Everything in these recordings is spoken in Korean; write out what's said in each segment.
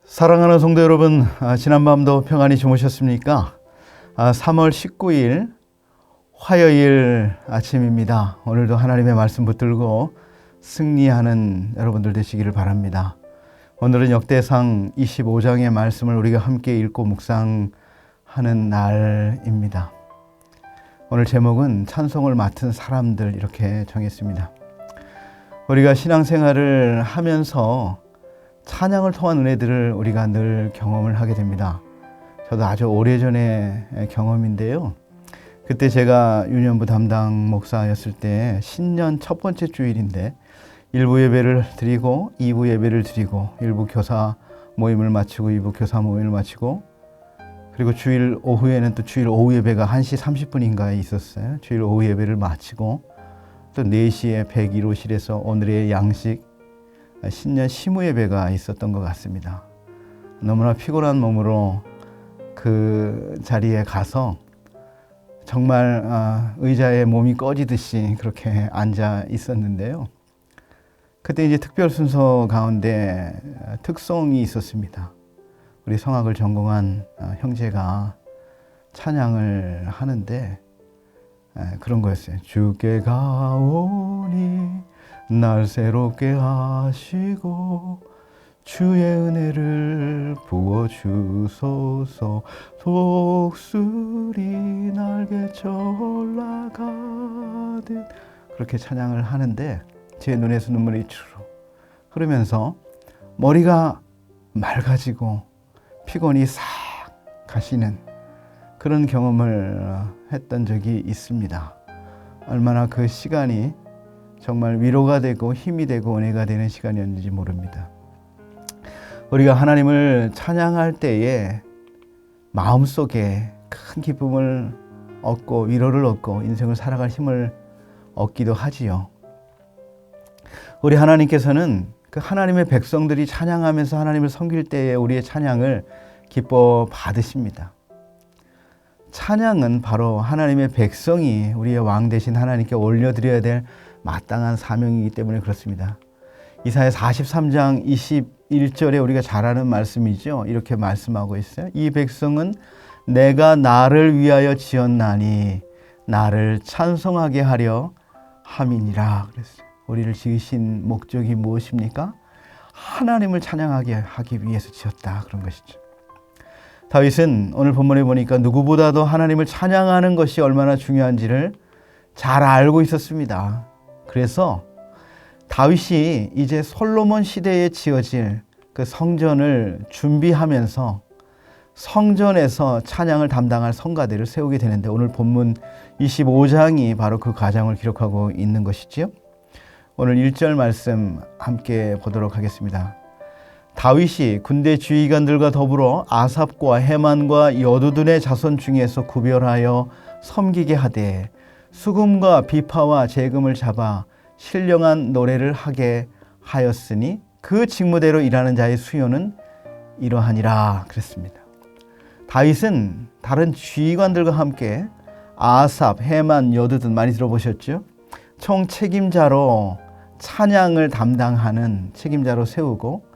사랑하는 성도 여러분, 지난밤도 평안히 주무셨습니까? 3월 19일 화요일 아침입니다. 오늘도 하나님의 말씀 붙들고 승리하는 여러분들 되시기를 바랍니다. 오늘은 역대상 25장의 말씀을 우리가 함께 읽고 묵상하는 날입니다. 오늘 제목은 찬송을 맡은 사람들 이렇게 정했습니다. 우리가 신앙생활을 하면서 찬양을 통한 은혜들을 우리가 늘 경험을 하게 됩니다. 저도 아주 오래전의 경험인데요. 그때 제가 유년부 담당 목사였을 때 신년 첫 번째 주일인데 1부 예배를 드리고 2부 예배를 드리고 1부 교사 모임을 마치고 2부 교사 모임을 마치고 그리고 주일 오후에는 또 주일 오후 예배가 1시 30분인가에 있었어요. 주일 오후 예배를 마치고 또 4시에 101호실에서 오늘의 양식 신년 시무 예배가 있었던 것 같습니다. 너무나 피곤한 몸으로 그 자리에 가서 정말 의자에 몸이 꺼지듯이 그렇게 앉아 있었는데요. 그때 이제 특별 순서 가운데 특송이 있었습니다. 우리 성악을 전공한 형제가 찬양을 하는데 그런 거였어요. 주께 가오니 날 새롭게 하시고 주의 은혜를 부어주소서 독수리 날개쳐 올라가듯 그렇게 찬양을 하는데 제 눈에서 눈물이 주르르 흐르면서 머리가 맑아지고 피곤이 싹 가시는 그런 경험을 했던 적이 있습니다. 얼마나 그 시간이 정말 위로가 되고 힘이 되고 은혜가 되는 시간이었는지 모릅니다. 우리가 하나님을 찬양할 때에 마음속에 큰 기쁨을 얻고 위로를 얻고 인생을 살아갈 힘을 얻기도 하지요. 우리 하나님께서는 그 하나님의 백성들이 찬양하면서 하나님을 섬길 때에 우리의 찬양을 기뻐 받으십니다. 찬양은 바로 하나님의 백성이 우리의 왕 되신 하나님께 올려드려야 될 마땅한 사명이기 때문에 그렇습니다. 이사야 43장 21절에 우리가 잘 아는 말씀이죠. 이렇게 말씀하고 있어요. 이 백성은 내가 나를 위하여 지었나니 나를 찬송하게 하려 함이니라 그랬어요. 우리를 지으신 목적이 무엇입니까? 하나님을 찬양하게 하기 위해서 지었다 그런 것이죠. 다윗은 오늘 본문에 보니까 누구보다도 하나님을 찬양하는 것이 얼마나 중요한지를 잘 알고 있었습니다. 그래서 다윗이 이제 솔로몬 시대에 지어질 그 성전을 준비하면서 성전에서 찬양을 담당할 성가대를 세우게 되는데 오늘 본문 25장이 바로 그 과정을 기록하고 있는 것이지요. 오늘 1절 말씀 함께 보도록 하겠습니다. 다윗이 군대 지휘관들과 더불어 아삽과 헤만과 여두둔의 자손 중에서 구별하여 섬기게 하되 수금과 비파와 제금을 잡아 신령한 노래를 하게 하였으니 그 직무대로 일하는 자의 수요는 이러하니라 그랬습니다. 다윗은 다른 지휘관들과 함께 아삽, 헤만, 여두둔 많이 들어보셨죠? 총 책임자로 찬양을 담당하는 책임자로 세우고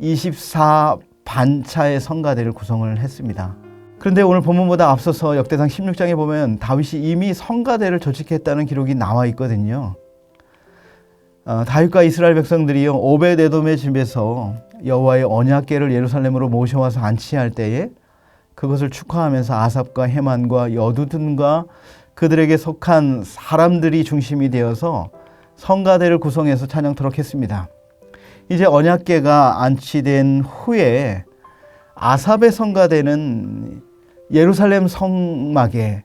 24반차의 성가대를 구성을 했습니다. 그런데 오늘 본문보다 앞서서 역대상 16장에 보면 다윗이 이미 성가대를 조직했다는 기록이 나와 있거든요. 다윗과 이스라엘 백성들이요 오벳에돔의 집에서 여호와의 언약궤를 예루살렘으로 모셔와서 안치할 때에 그것을 축하하면서 아삽과 헤만과 여두둔과 그들에게 속한 사람들이 중심이 되어서 성가대를 구성해서 찬양토록 했습니다. 이제 언약궤가 안치된 후에 아삽의 성가대는 예루살렘 성막에서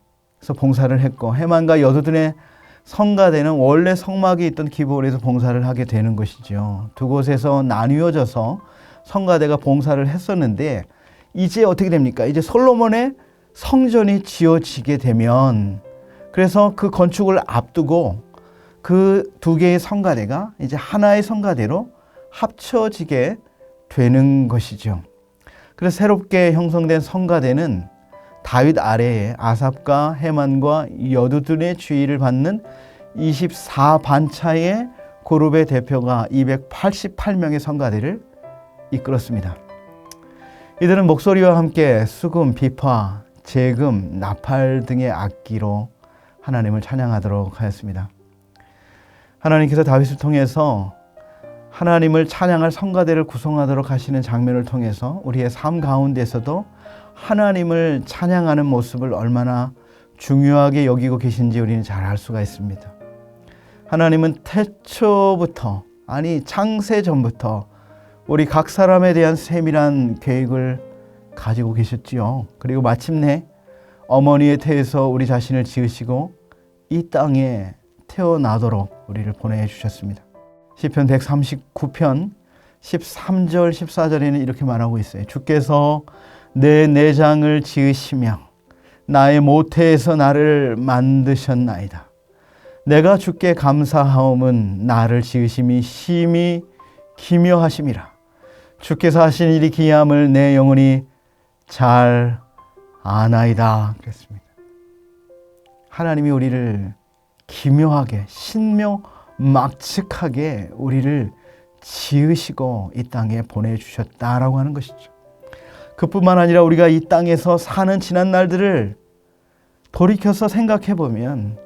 봉사를 했고 헤만과 여두둔의 성가대는 원래 성막이 있던 기브온에서 봉사를 하게 되는 것이죠. 두 곳에서 나뉘어져서 성가대가 봉사를 했었는데 이제 어떻게 됩니까? 이제 솔로몬의 성전이 지어지게 되면 그래서 그 건축을 앞두고 그 두 개의 성가대가 이제 하나의 성가대로 합쳐지게 되는 것이죠. 그래서 새롭게 형성된 성가대는 다윗 아래에 아삽과 헤만과 여두둔의 주의를 받는 24반차의 그룹의 대표가 288명의 성가대를 이끌었습니다. 이들은 목소리와 함께 수금, 비파, 재금, 나팔 등의 악기로 하나님을 찬양하도록 하였습니다. 하나님께서 다윗을 통해서 하나님을 찬양할 성가대를 구성하도록 하시는 장면을 통해서 우리의 삶 가운데서도 하나님을 찬양하는 모습을 얼마나 중요하게 여기고 계신지 우리는 잘 알 수가 있습니다. 하나님은 태초부터, 아니 창세 전부터 우리 각 사람에 대한 세밀한 계획을 가지고 계셨지요. 그리고 마침내 어머니의 태에서 우리 자신을 지으시고 이 땅에 태어나도록 우리를 보내주셨습니다. 시편 139편 13절 14절에는 이렇게 말하고 있어요. 주께서 내 내장을 지으시며 나의 모태에서 나를 만드셨나이다. 내가 주께 감사하옴은 나를 지으심이 심히 기묘하심이라. 주께서 하신 일이 기이함을 내 영혼이 잘 아나이다. 그랬습니다. 하나님이 우리를 기묘하게 신묘막측하게 우리를 지으시고 이 땅에 보내주셨다라고 하는 것이죠. 그뿐만 아니라 우리가 이 땅에서 사는 지난 날들을 돌이켜서 생각해 보면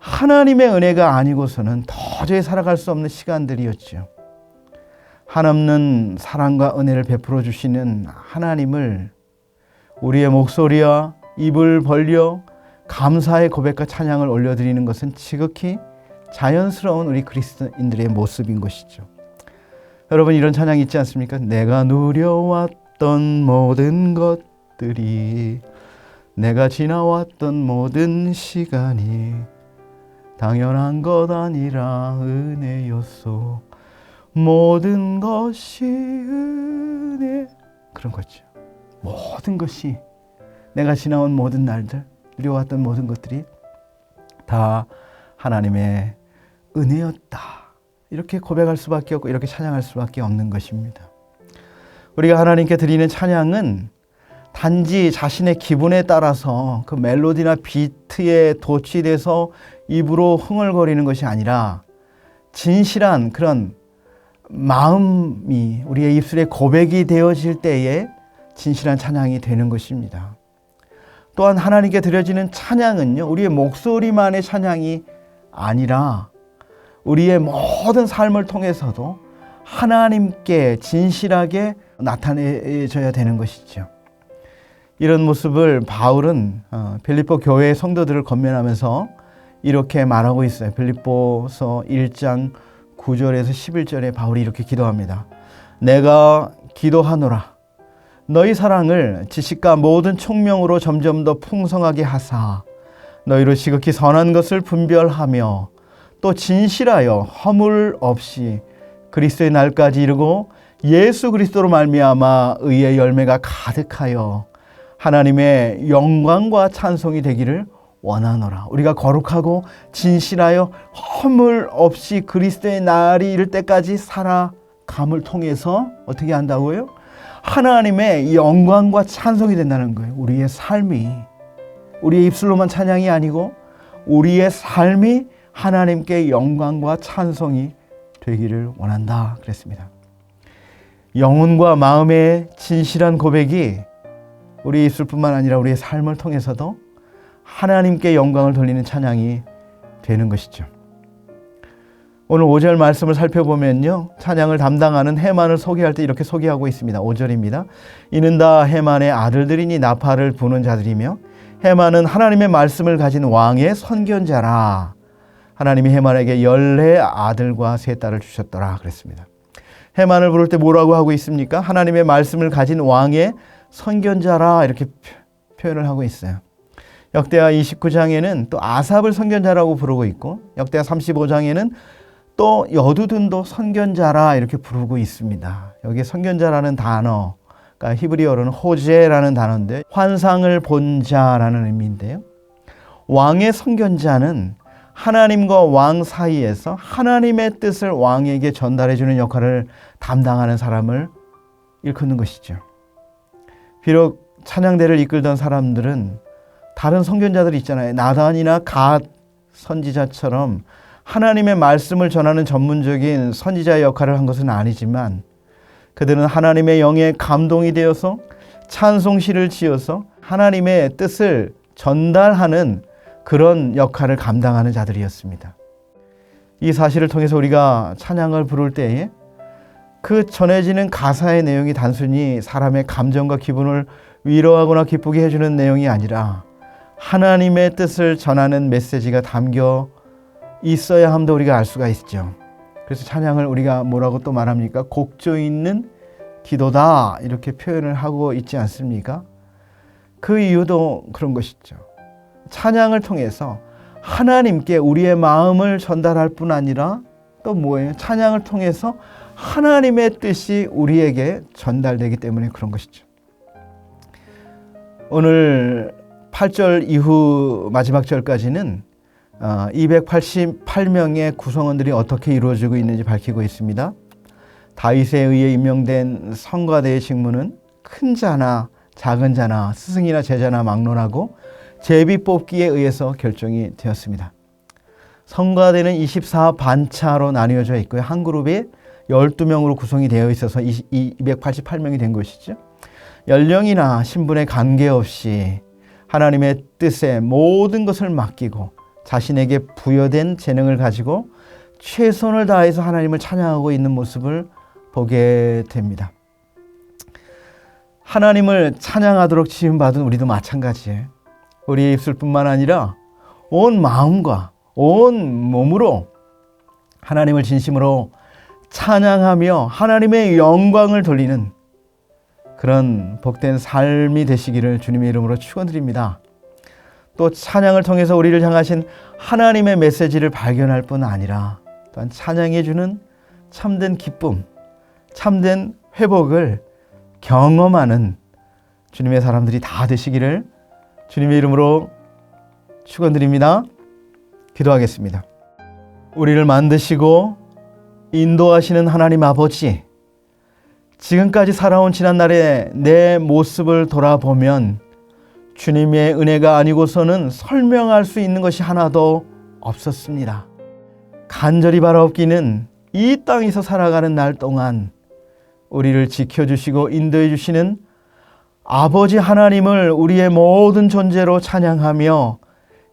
하나님의 은혜가 아니고서는 도저히 살아갈 수 없는 시간들이었죠. 한없는 사랑과 은혜를 베풀어 주시는 하나님을 우리의 목소리와 입을 벌려 감사의 고백과 찬양을 올려드리는 것은 지극히 자연스러운 우리 그리스도인들의 모습인 것이죠. 여러분, 이런 찬양이 있지 않습니까? 내가 누려왔던 모든 것들이, 내가 지나왔던 모든 시간이 당연한 것 아니라 은혜였소. 모든 것이 은혜. 그런 거죠. 모든 것이, 내가 지나온 모든 날들, 누려왔던 모든 것들이 다 하나님의 은혜였다. 이렇게 고백할 수밖에 없고 이렇게 찬양할 수밖에 없는 것입니다. 우리가 하나님께 드리는 찬양은 단지 자신의 기분에 따라서 그 멜로디나 비트에 도취돼서 입으로 흥얼거리는 것이 아니라 진실한 그런 마음이 우리의 입술에 고백이 되어질 때에 진실한 찬양이 되는 것입니다. 또한 하나님께 드려지는 찬양은요, 우리의 목소리만의 찬양이 아니라 우리의 모든 삶을 통해서도 하나님께 진실하게 나타내져야 되는 것이죠. 이런 모습을 바울은 빌립보 교회의 성도들을 권면하면서 이렇게 말하고 있어요. 빌립보서 1장 9절에서 11절에 바울이 이렇게 기도합니다. 내가 기도하노라. 너희 사랑을 지식과 모든 총명으로 점점 더 풍성하게 하사 너희로 지극히 선한 것을 분별하며 또 진실하여 허물 없이 그리스도의 날까지 이르고 예수 그리스도로 말미암아 의의 열매가 가득하여 하나님의 영광과 찬송이 되기를 원하노라. 우리가 거룩하고 진실하여 허물 없이 그리스도의 날이 이를 때까지 살아감을 통해서 어떻게 한다고요? 하나님의 영광과 찬송이 된다는 거예요. 우리의 삶이, 우리의 입술로만 찬양이 아니고 우리의 삶이 하나님께 영광과 찬송이 되기를 원한다 그랬습니다. 영혼과 마음의 진실한 고백이 우리 입술뿐만 아니라 우리의 삶을 통해서도 하나님께 영광을 돌리는 찬양이 되는 것이죠. 오늘 5절 말씀을 살펴보면요, 찬양을 담당하는 헤만을 소개할 때 이렇게 소개하고 있습니다. 5절입니다. 이는 다 헤만의 아들들이니 나팔을 부는 자들이며 헤만은 하나님의 말씀을 가진 왕의 선견자라. 하나님이 헤만에게 14아들과 3딸을 주셨더라 그랬습니다. 헤만을 부를 때 뭐라고 하고 있습니까? 하나님의 말씀을 가진 왕의 선견자라 이렇게 표현을 하고 있어요. 역대하 29장에는 또 아삽을 선견자라고 부르고 있고 역대하 35장에는 또 여두둔도 선견자라 이렇게 부르고 있습니다. 여기 선견자라는 단어가 히브리어로는 호제라는 단어인데 환상을 본 자라는 의미인데요. 왕의 선견자는 하나님과 왕 사이에서 하나님의 뜻을 왕에게 전달해 주는 역할을 담당하는 사람을 일컫는 것이죠. 비록 찬양대를 이끌던 사람들은 다른 선견자들 있잖아요. 나단이나 갓 선지자처럼 하나님의 말씀을 전하는 전문적인 선지자의 역할을 한 것은 아니지만 그들은 하나님의 영에 감동이 되어서 찬송시를 지어서 하나님의 뜻을 전달하는 그런 역할을 감당하는 자들이었습니다. 이 사실을 통해서 우리가 찬양을 부를 때에 그 전해지는 가사의 내용이 단순히 사람의 감정과 기분을 위로하거나 기쁘게 해주는 내용이 아니라 하나님의 뜻을 전하는 메시지가 담겨 있어야 함도 우리가 알 수가 있죠. 그래서 찬양을 우리가 뭐라고 또 말합니까? 곡조 있는 기도다 이렇게 표현을 하고 있지 않습니까? 그 이유도 그런 것이죠. 찬양을 통해서 하나님께 우리의 마음을 전달할 뿐 아니라 또 뭐예요? 찬양을 통해서 하나님의 뜻이 우리에게 전달되기 때문에 그런 것이죠. 오늘 8절 이후 마지막 절까지는 288명의 구성원들이 어떻게 이루어지고 있는지 밝히고 있습니다. 다윗에 의해 임명된 성가대의 직무는 큰 자나 작은 자나 스승이나 제자나 막론하고 제비 뽑기에 의해서 결정이 되었습니다. 성가대는 24반차로 나뉘어져 있고요. 한 그룹이 12명으로 구성이 되어 있어서 288명이 된 것이죠. 연령이나 신분에 관계없이 하나님의 뜻에 모든 것을 맡기고 자신에게 부여된 재능을 가지고 최선을 다해서 하나님을 찬양하고 있는 모습을 보게 됩니다. 하나님을 찬양하도록 지음받은 우리도 마찬가지예요. 우리의 입술뿐만 아니라 온 마음과 온 몸으로 하나님을 진심으로 찬양하며 하나님의 영광을 돌리는 그런 복된 삶이 되시기를 주님의 이름으로 축원드립니다. 또 찬양을 통해서 우리를 향하신 하나님의 메시지를 발견할 뿐 아니라 또한 찬양해 주는 참된 기쁨, 참된 회복을 경험하는 주님의 사람들이 다 되시기를 주님의 이름으로 축원드립니다. 기도하겠습니다. 우리를 만드시고 인도하시는 하나님 아버지, 지금까지 살아온 지난날의 내 모습을 돌아보면 주님의 은혜가 아니고서는 설명할 수 있는 것이 하나도 없었습니다. 간절히 바라옵기는 이 땅에서 살아가는 날 동안 우리를 지켜주시고 인도해 주시는 아버지 하나님을 우리의 모든 존재로 찬양하며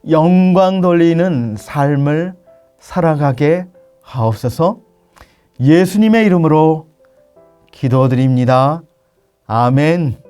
영광 돌리는 삶을 살아가게 하옵소서. 예수님의 이름으로 기도드립니다. 아멘.